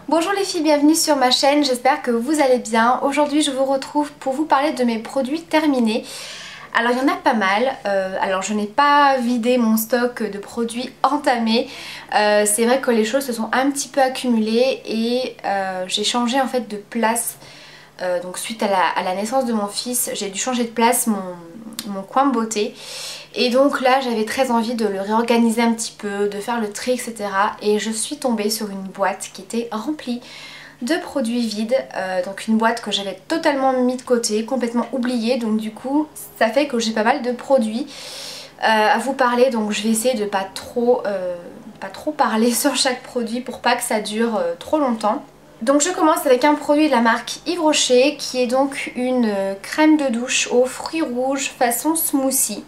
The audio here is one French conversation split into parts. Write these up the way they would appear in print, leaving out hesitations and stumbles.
Bonjour les filles, bienvenue sur ma chaîne, j'espère que vous allez bien. Aujourd'hui je vous retrouve pour vous parler de mes produits terminés. Alors il y en a pas mal, alors je n'ai pas vidé mon stock de produits entamés. C'est vrai que les choses se sont un petit peu accumulées et j'ai changé en fait de place. Donc suite à la naissance de mon fils, j'ai dû changer de place mon coin beauté. Et donc là j'avais très envie de le réorganiser un petit peu, de faire le tri, etc. Et je suis tombée sur une boîte qui était remplie de produits vides. Donc une boîte que j'avais totalement mis de côté, complètement oubliée. Donc du coup ça fait que j'ai pas mal de produits à vous parler. Donc je vais essayer de pas trop parler sur chaque produit pour pas que ça dure trop longtemps. Donc je commence avec un produit de la marque Yves Rocher qui est donc une crème de douche aux fruits rouges façon smoothie.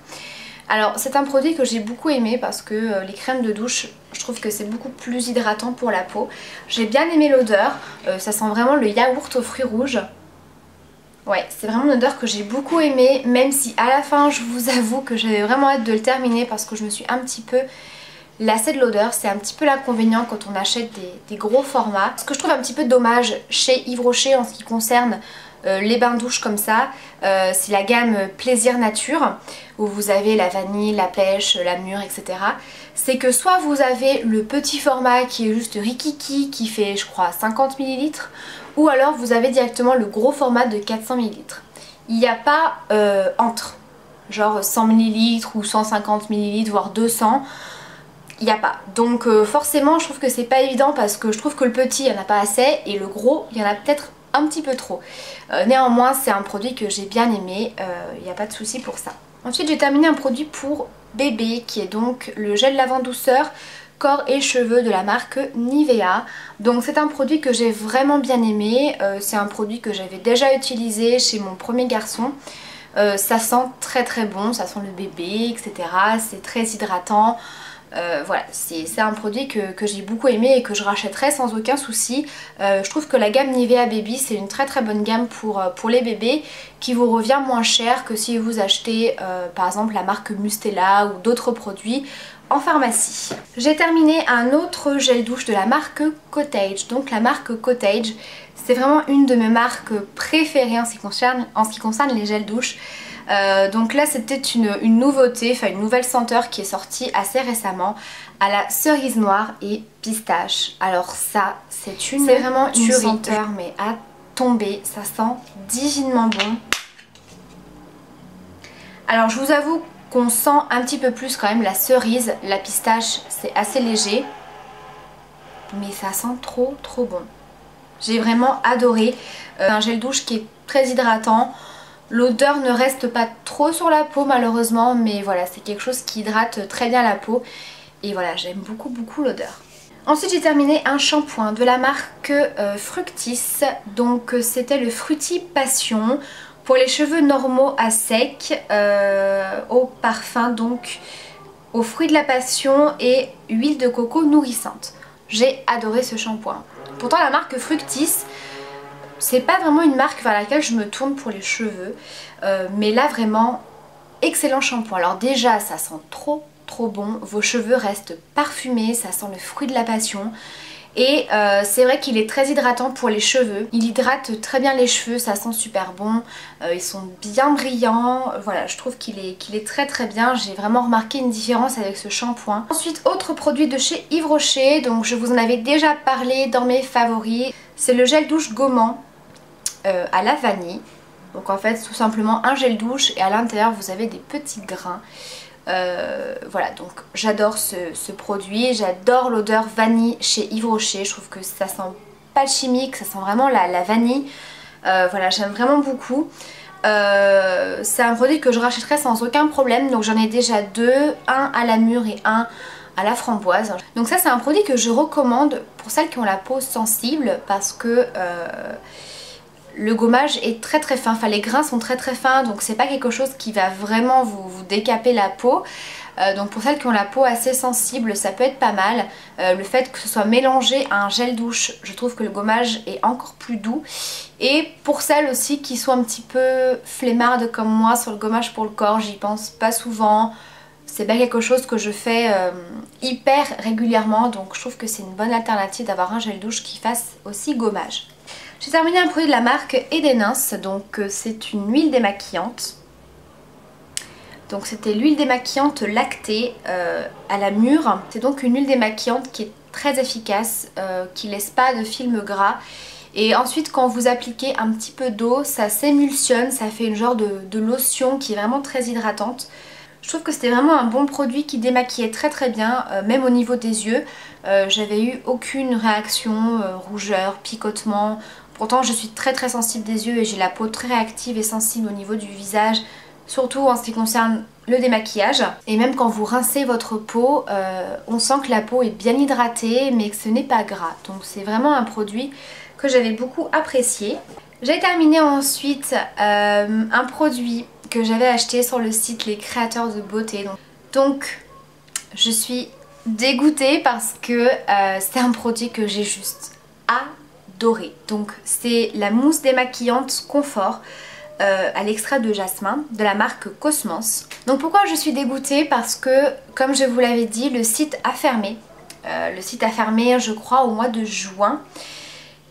Alors c'est un produit que j'ai beaucoup aimé parce que les crèmes de douche, je trouve que c'est beaucoup plus hydratant pour la peau. J'ai bien aimé l'odeur, ça sent vraiment le yaourt aux fruits rouges. Ouais, c'est vraiment une odeur que j'ai beaucoup aimée, même si à la fin je vous avoue que j'avais vraiment hâte de le terminer parce que je me suis un petit peu lassée de l'odeur. C'est un petit peu l'inconvénient quand on achète des gros formats. Ce que je trouve un petit peu dommage chez Yves Rocher en ce qui concerne les bains douches comme ça, c'est la gamme Plaisir Nature où vous avez la vanille, la pêche, la mûre, etc. C'est que soit vous avez le petit format qui est juste rikiki qui fait je crois 50 ml, ou alors vous avez directement le gros format de 400 ml. Il n'y a pas entre, genre 100 ml ou 150 ml voire 200. Il n'y a pas. Donc forcément je trouve que c'est pas évident parce que je trouve que le petit il n'y en a pas assez et le gros il y en a peut-être un petit peu trop. Néanmoins c'est un produit que j'ai bien aimé, il n'y a pas de souci pour ça. Ensuite j'ai terminé un produit pour bébé qui est donc le gel lavant douceur corps et cheveux de la marque Nivea. Donc c'est un produit que j'ai vraiment bien aimé, c'est un produit que j'avais déjà utilisé chez mon premier garçon. Ça sent très très bon, ça sent le bébé, etc. C'est très hydratant. Voilà, c'est un produit que j'ai beaucoup aimé et que je rachèterai sans aucun souci. Je trouve que la gamme Nivea Baby c'est une très très bonne gamme pour les bébés qui vous revient moins cher que si vous achetez par exemple la marque Mustela ou d'autres produits en pharmacie. J'ai terminé un autre gel douche de la marque Cottage. Donc la marque Cottage c'est vraiment une de mes marques préférées en ce qui concerne les gels douche. Donc là c'était une nouveauté, enfin une nouvelle senteur qui est sortie assez récemment à la cerise noire et pistache. Alors ça c'est vraiment une senteur mais à tomber, ça sent divinement bon. Alors je vous avoue qu'on sent un petit peu plus quand même la cerise, la pistache c'est assez léger mais ça sent trop trop bon. J'ai vraiment adoré, un gel douche qui est très hydratant. L'odeur ne reste pas trop sur la peau malheureusement, mais voilà, c'est quelque chose qui hydrate très bien la peau. Et voilà, j'aime beaucoup beaucoup l'odeur. Ensuite j'ai terminé un shampoing de la marque Fructis. Donc c'était le Fruity Passion pour les cheveux normaux à sec, au parfum donc aux fruits de la passion et huile de coco nourrissante. J'ai adoré ce shampoing. Pourtant la marque Fructis, c'est pas vraiment une marque vers laquelle je me tourne pour les cheveux, mais là vraiment excellent shampoing. Alors déjà ça sent trop trop bon, vos cheveux restent parfumés, ça sent le fruit de la passion et c'est vrai qu'il est très hydratant pour les cheveux, il hydrate très bien les cheveux, ça sent super bon, ils sont bien brillants, voilà je trouve qu'il est très très bien, j'ai vraiment remarqué une différence avec ce shampoing. Ensuite autre produit de chez Yves Rocher, donc je vous en avais déjà parlé dans mes favoris, c'est le gel douche gommant à la vanille. Donc en fait tout simplement un gel douche et à l'intérieur vous avez des petits grains. Voilà donc j'adore ce produit, j'adore l'odeur vanille chez Yves Rocher, je trouve que ça sent pas chimique, ça sent vraiment la vanille. Voilà j'aime vraiment beaucoup. C'est un produit que je rachèterai sans aucun problème, donc j'en ai déjà deux, un à la mûre et un à la framboise. Donc ça c'est un produit que je recommande pour celles qui ont la peau sensible parce que le gommage est très très fin, enfin les grains sont très très fins donc c'est pas quelque chose qui va vraiment vous décaper la peau. Donc pour celles qui ont la peau assez sensible ça peut être pas mal. Le fait que ce soit mélangé à un gel douche, je trouve que le gommage est encore plus doux. Et pour celles aussi qui sont un petit peu flemmardes comme moi sur le gommage pour le corps, j'y pense pas souvent. c'est pas quelque chose que je fais hyper régulièrement, donc je trouve que c'est une bonne alternative d'avoir un gel douche qui fasse aussi gommage. J'ai terminé un produit de la marque Edenins, donc c'est une huile démaquillante. Donc c'était l'huile démaquillante lactée à la mûre. C'est donc une huile démaquillante qui est très efficace, qui laisse pas de film gras. Et ensuite quand vous appliquez un petit peu d'eau, ça s'émulsionne, ça fait une genre de lotion qui est vraiment très hydratante. Je trouve que c'était vraiment un bon produit qui démaquillait très bien, même au niveau des yeux. J'avais eu aucune réaction, rougeur, picotement. Pourtant je suis très sensible des yeux et j'ai la peau très réactive et sensible au niveau du visage. Surtout en ce qui concerne le démaquillage. Et même quand vous rincez votre peau, on sent que la peau est bien hydratée mais que ce n'est pas gras. Donc c'est vraiment un produit que j'avais beaucoup apprécié. J'ai terminé ensuite un produit que j'avais acheté sur le site Les Créateurs de Beauté. Donc je suis dégoûtée parce que c'est un produit que j'ai juste adoré. Donc c'est la mousse démaquillante Confort à l'extrait de jasmin de la marque Cosmos. Donc pourquoi je suis dégoûtée? Parce que comme je vous l'avais dit, le site a fermé. Le site a fermé je crois au mois de juin.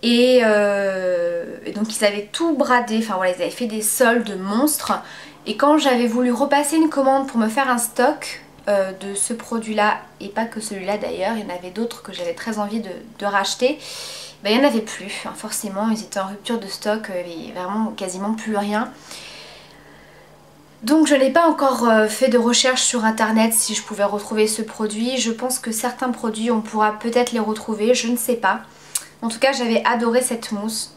Et donc ils avaient tout bradé, enfin voilà, ils avaient fait des soldes monstres. Et quand j'avais voulu repasser une commande pour me faire un stock de ce produit là, et pas que celui-là d'ailleurs, il y en avait d'autres que j'avais très envie de racheter, ben, il n'y en avait plus, hein, forcément ils étaient en rupture de stock, il n'y avait vraiment quasiment plus rien. Donc je n'ai pas encore fait de recherche sur internet si je pouvais retrouver ce produit. Je pense que certains produits on pourra peut-être les retrouver, je ne sais pas. En tout cas j'avais adoré cette mousse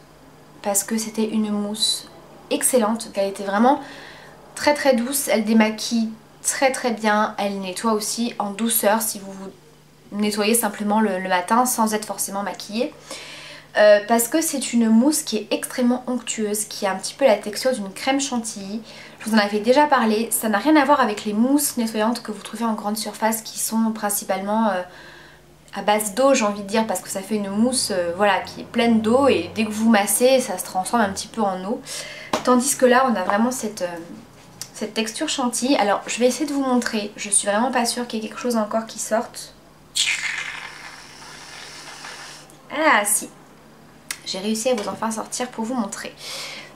parce que c'était une mousse excellente, elle était vraiment très douce, elle démaquille très bien, elle nettoie aussi en douceur si vous vous nettoyez simplement le matin sans être forcément maquillée. Parce que c'est une mousse qui est extrêmement onctueuse, qui a un petit peu la texture d'une crème chantilly. Je vous en avais déjà parlé, ça n'a rien à voir avec les mousses nettoyantes que vous trouvez en grande surface qui sont principalement à base d'eau, j'ai envie de dire, parce que ça fait une mousse voilà, qui est pleine d'eau et dès que vous massez ça se transforme un petit peu en eau. Tandis que là on a vraiment cette texture chantilly. Alors je vais essayer de vous montrer, je suis vraiment pas sûre qu'il y ait quelque chose encore qui sorte. Ah si, j'ai réussi à vous en faire sortir pour vous montrer.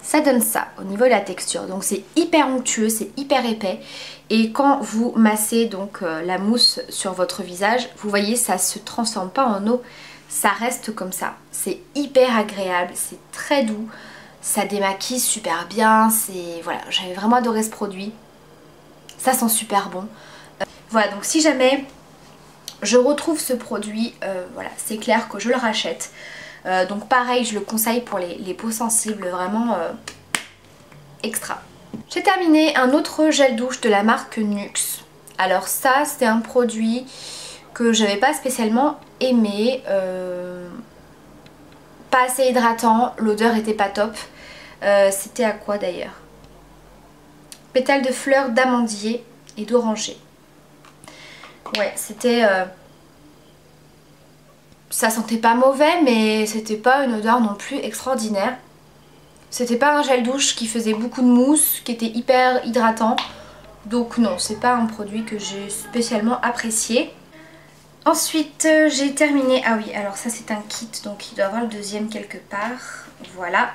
Ça donne ça au niveau de la texture, donc c'est hyper onctueux, c'est hyper épais. Et quand vous massez donc la mousse sur votre visage, vous voyez ça se transforme pas en eau, ça reste comme ça. C'est hyper agréable, c'est très doux, ça démaquille super bien, c'est voilà, j'avais vraiment adoré ce produit. Ça sent super bon. Voilà, donc si jamais je retrouve ce produit, voilà, c'est clair que je le rachète. Donc pareil, je le conseille pour les peaux sensibles, vraiment extra. J'ai terminé un autre gel douche de la marque Nuxe. Alors ça, c'est un produit que j'avais pas spécialement aimé. Pas assez hydratant, l'odeur était pas top. C'était à quoi d'ailleurs? Pétales de fleurs d'amandier et d'oranger. Ouais, c'était... ça sentait pas mauvais, mais c'était pas une odeur non plus extraordinaire. C'était pas un gel douche qui faisait beaucoup de mousse, qui était hyper hydratant. Donc non, c'est pas un produit que j'ai spécialement apprécié. Ensuite j'ai terminé, ah oui, alors ça c'est un kit, donc il doit y avoir le deuxième quelque part. Voilà.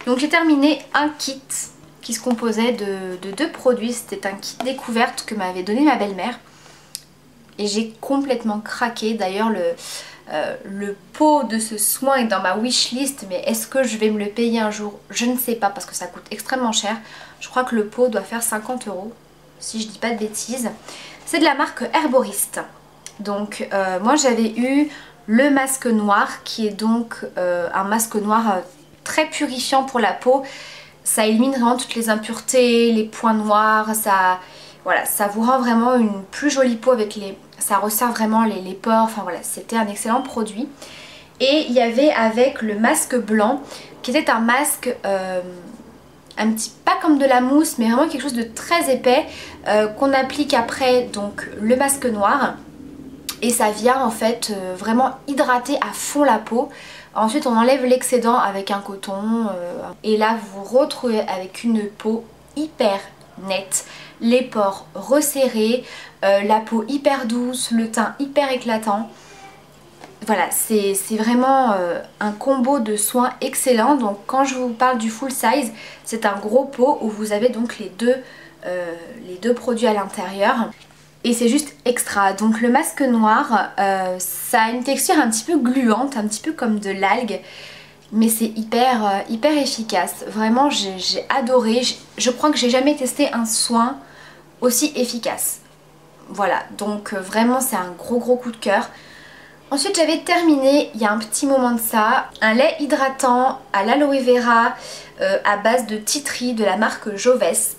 Donc j'ai terminé un kit qui se composait de deux produits. C'était un kit découverte que m'avait donné ma belle-mère. Et j'ai complètement craqué. D'ailleurs le pot de ce soin est dans ma wishlist, mais est-ce que je vais me le payer un jour? Je ne sais pas parce que ça coûte extrêmement cher. Je crois que le pot doit faire 50 € si je dis pas de bêtises. C'est de la marque Herboriste. Donc moi j'avais eu le masque noir qui est donc un masque noir très purifiant pour la peau. Ça élimine vraiment toutes les impuretés, les points noirs, voilà, ça vous rend vraiment une plus jolie peau avec ça resserre vraiment les pores, enfin voilà, c'était un excellent produit. Et il y avait avec le masque blanc qui était un masque un petit, pas comme de la mousse, mais vraiment quelque chose de très épais qu'on applique après donc le masque noir. Et ça vient en fait vraiment hydrater à fond la peau. Ensuite on enlève l'excédent avec un coton et là vous vous retrouvez avec une peau hyper net, les pores resserrés, la peau hyper douce, le teint hyper éclatant. Voilà, c'est vraiment un combo de soins excellent. Donc quand je vous parle du full size, c'est un gros pot où vous avez donc les deux produits à l'intérieur. Et c'est juste extra. Donc le masque noir, ça a une texture un petit peu gluante, un petit peu comme de l'algue. Mais c'est hyper efficace. Vraiment, j'ai adoré. Je crois que j'ai jamais testé un soin aussi efficace. Voilà, donc vraiment c'est un gros coup de cœur. Ensuite j'avais terminé, il y a un petit moment de ça, un lait hydratant à l'aloe vera à base de tea tree de la marque Joves.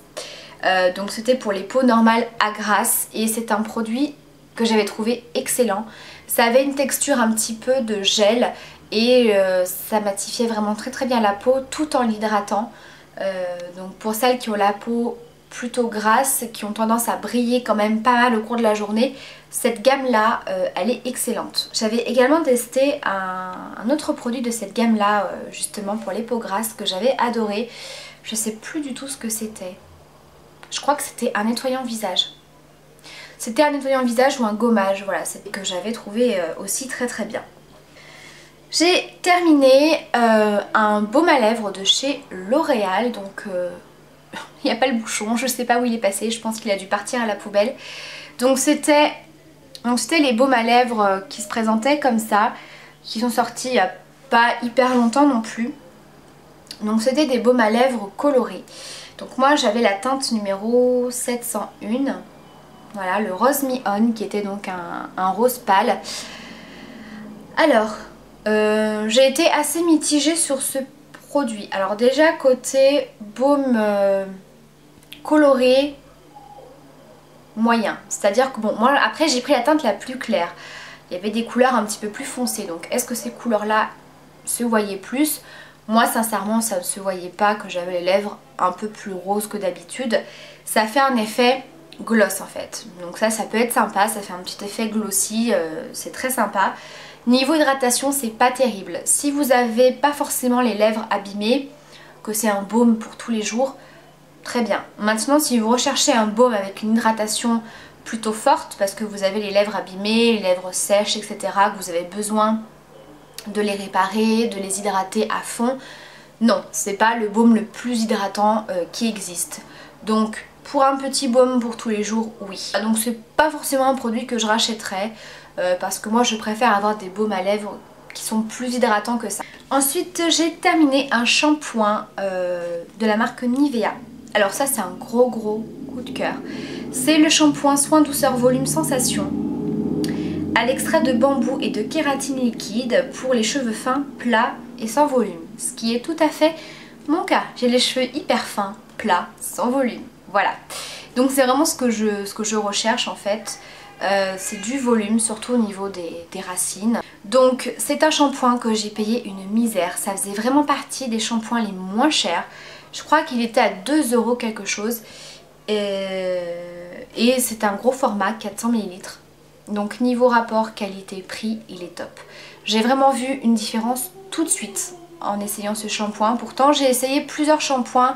Donc c'était pour les peaux normales à grasse et c'est un produit que j'avais trouvé excellent. Ça avait une texture un petit peu de gel et ça matifiait vraiment très bien la peau tout en l'hydratant. Donc pour celles qui ont la peau plutôt grasse, qui ont tendance à briller quand même pas mal au cours de la journée, cette gamme là elle est excellente. J'avais également testé un autre produit de cette gamme là justement pour les peaux grasses que j'avais adoré. Je sais plus du tout ce que c'était. Je crois que c'était un nettoyant visage. C'était un nettoyant visage ou un gommage, voilà, c'est que j'avais trouvé aussi très bien. J'ai terminé un baume à lèvres de chez L'Oréal, donc il n'y a pas le bouchon, je sais pas où il est passé, je pense qu'il a dû partir à la poubelle. Donc c'était les baumes à lèvres qui se présentaient comme ça, qui sont sortis il n'y a pas hyper longtemps non plus. Donc c'était des baumes à lèvres colorés. Donc moi j'avais la teinte numéro 701, voilà, le Rose Me On, qui était donc un rose pâle. Alors, j'ai été assez mitigée sur ce produit. Alors déjà côté baume coloré, moyen. C'est-à-dire que bon, moi après j'ai pris la teinte la plus claire. Il y avait des couleurs un petit peu plus foncées. Donc est-ce que ces couleurs-là se voyaient plus ? Moi sincèrement ça ne se voyait pas que j'avais les lèvres un peu plus roses que d'habitude. Ça fait un effet gloss en fait. Donc ça peut être sympa, ça fait un petit effet glossy, c'est très sympa. Niveau hydratation c'est pas terrible. Si vous avez pas forcément les lèvres abîmées, que c'est un baume pour tous les jours, très bien. Maintenant si vous recherchez un baume avec une hydratation plutôt forte parce que vous avez les lèvres abîmées, les lèvres sèches etc, que vous avez besoin de les réparer, de les hydrater à fond, non, c'est pas le baume le plus hydratant qui existe. Donc pour un petit baume pour tous les jours, oui. Donc c'est pas forcément un produit que je rachèterais parce que moi je préfère avoir des baumes à lèvres qui sont plus hydratants que ça. Ensuite j'ai terminé un shampoing de la marque Nivea. Alors ça c'est un gros coup de cœur. C'est le shampoing soin douceur volume sensation à l'extrait de bambou et de kératine liquide pour les cheveux fins, plats et sans volume. Ce qui est tout à fait mon cas. J'ai les cheveux hyper fins, plats, sans volume. Voilà. Donc c'est vraiment ce que je recherche en fait. C'est du volume, surtout au niveau des racines. Donc c'est un shampoing que j'ai payé une misère. Ça faisait vraiment partie des shampoings les moins chers. Je crois qu'il était à 2 € quelque chose. Et c'est un gros format, 400 ml. Donc niveau rapport qualité-prix, il est top. J'ai vraiment vu une différence tout de suite en essayant ce shampoing. Pourtant j'ai essayé plusieurs shampoings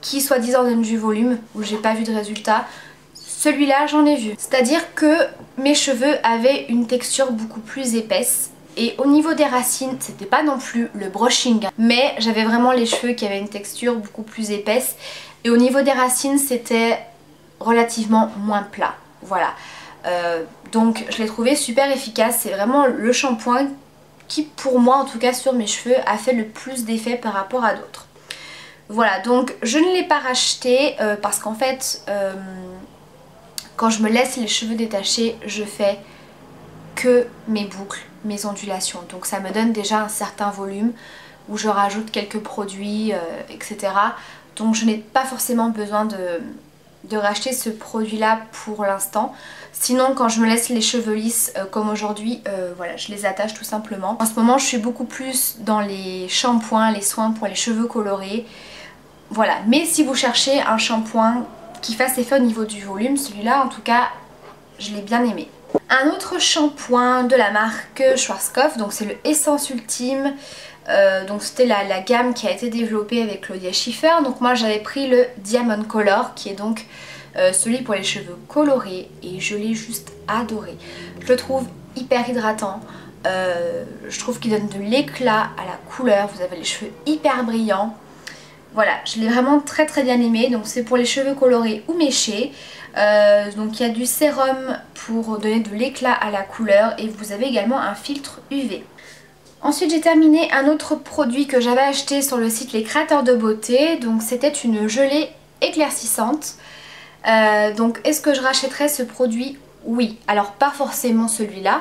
qui soi-disant donnent du volume où j'ai pas vu de résultat. Celui-là j'en ai vu. C'est-à-dire que mes cheveux avaient une texture beaucoup plus épaisse. Et au niveau des racines, c'était pas non plus le brushing, mais j'avais vraiment les cheveux qui avaient une texture beaucoup plus épaisse. Et au niveau des racines, c'était relativement moins plat. Voilà. Donc je l'ai trouvé super efficace. C'est vraiment le shampoing qui, pour moi en tout cas sur mes cheveux, a fait le plus d'effet par rapport à d'autres. Voilà, donc je ne l'ai pas racheté parce qu'en fait, quand je me laisse les cheveux détachés, je fais que mes boucles, mes ondulations. Donc ça me donne déjà un certain volume où je rajoute quelques produits, etc. Donc je n'ai pas forcément besoin de racheter ce produit là pour l'instant. Sinon quand je me laisse les cheveux lisses comme aujourd'hui, voilà, je les attache tout simplement. En ce moment je suis beaucoup plus dans les shampoings, les soins pour les cheveux colorés. Voilà, mais si vous cherchez un shampoing qui fasse effet au niveau du volume, celui-là en tout cas je l'ai bien aimé. Un autre shampoing de la marque Schwarzkopf, donc c'est le Essence Ultime. Donc c'était la gamme qui a été développée avec Claudia Schiffer. Donc moi j'avais pris le Diamond Color qui est donc celui pour les cheveux colorés et je l'ai juste adoré. Je le trouve hyper hydratant, je trouve qu'il donne de l'éclat à la couleur, vous avez les cheveux hyper brillants. Voilà, je l'ai vraiment très bien aimé, donc c'est pour les cheveux colorés ou méchés. Donc il y a du sérum pour donner de l'éclat à la couleur et vous avez également un filtre UV. Ensuite j'ai terminé un autre produit que j'avais acheté sur le site Les Créateurs de Beauté, donc c'était une gelée éclaircissante. Donc est-ce que je rachèterais ce produit? Oui, alors pas forcément celui-là,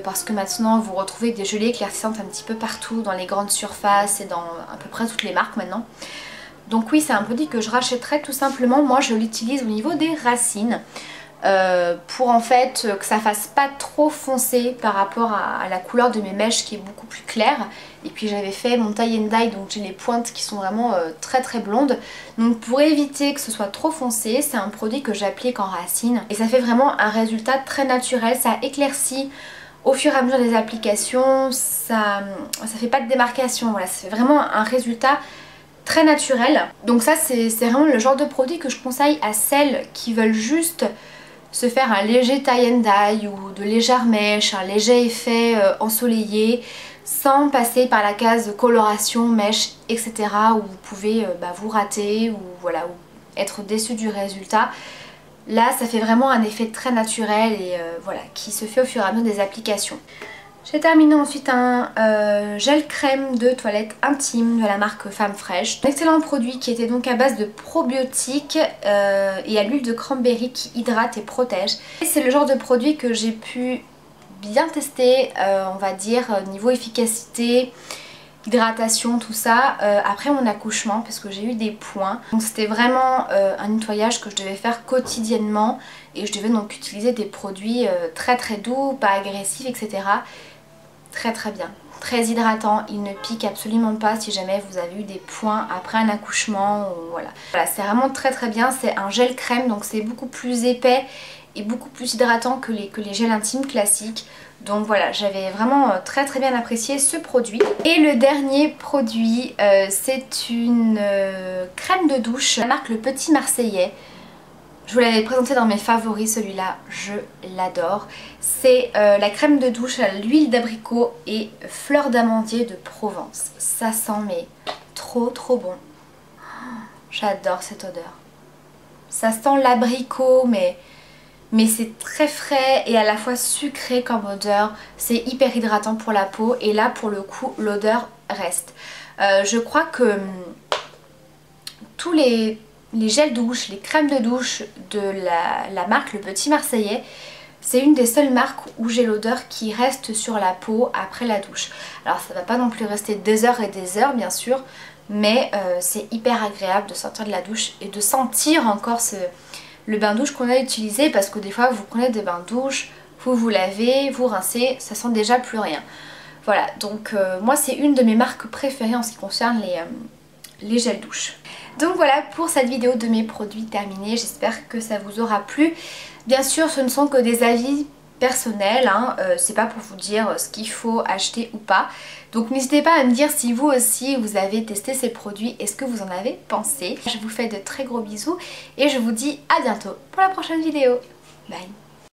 parce que maintenant vous retrouvez des gelées éclaircissantes un petit peu partout dans les grandes surfaces et dans à peu près toutes les marques maintenant. Donc oui, c'est un produit que je rachèterais tout simplement. Moi je l'utilise au niveau des racines. Pour en fait que ça fasse pas trop foncé par rapport à la couleur de mes mèches qui est beaucoup plus claire. Et puis j'avais fait mon tie and dye, donc j'ai les pointes qui sont vraiment très blondes. Donc pour éviter que ce soit trop foncé, c'est un produit que j'applique en racine et ça fait vraiment un résultat très naturel. Ça éclaircit au fur et à mesure des applications, ça fait pas de démarcation, voilà, ça fait vraiment un résultat très naturel. Donc ça c'est vraiment le genre de produit que je conseille à celles qui veulent juste se faire un léger tie and dye ou de légères mèches, un léger effet ensoleillé sans passer par la case coloration, mèche, etc. où vous pouvez vous rater ou, voilà, ou être déçu du résultat. Là ça fait vraiment un effet très naturel et voilà, qui se fait au fur et à mesure des applications. J'ai terminé ensuite un gel crème de toilette intime de la marque Femme Fraîche. Un excellent produit qui était donc à base de probiotiques et à l'huile de cranberry qui hydrate et protège. C'est le genre de produit que j'ai pu bien tester, on va dire, niveau efficacité, hydratation, tout ça, après mon accouchement parce que j'ai eu des points. Donc c'était vraiment un nettoyage que je devais faire quotidiennement et je devais donc utiliser des produits très doux, pas agressifs, etc. Très bien, très hydratant, il ne pique absolument pas si jamais vous avez eu des points après un accouchement ou voilà. Voilà, c'est vraiment très bien, c'est un gel crème donc c'est beaucoup plus épais et beaucoup plus hydratant que les gels intimes classiques. Donc voilà, j'avais vraiment très bien apprécié ce produit. Et le dernier produit, c'est une crème de douche de la marque Le Petit Marseillais. Je vous l'avais présenté dans mes favoris, celui-là, je l'adore. C'est la crème de douche à l'huile d'abricot et fleur d'amandier de Provence. Ça sent mais trop bon. J'adore cette odeur. Ça sent l'abricot mais c'est très frais et à la fois sucré comme odeur. C'est hyper hydratant pour la peau et là pour le coup l'odeur reste. Je crois que tous les gels douche, les crèmes de douche de la marque Le Petit Marseillais, c'est une des seules marques où j'ai l'odeur qui reste sur la peau après la douche. Alors ça va pas non plus rester des heures et des heures bien sûr, mais c'est hyper agréable de sortir de la douche et de sentir encore le bain douche qu'on a utilisé, parce que des fois vous prenez des bains douche, vous lavez, vous rincez, ça sent déjà plus rien. Voilà, donc moi c'est une de mes marques préférées en ce qui concerne les gels douche. Donc voilà pour cette vidéo de mes produits terminés, j'espère que ça vous aura plu. Bien sûr ce ne sont que des avis personnels, hein. C'est pas pour vous dire ce qu'il faut acheter ou pas. Donc n'hésitez pas à me dire si vous aussi vous avez testé ces produits et ce que vous en avez pensé. Je vous fais de très gros bisous et je vous dis à bientôt pour la prochaine vidéo. Bye.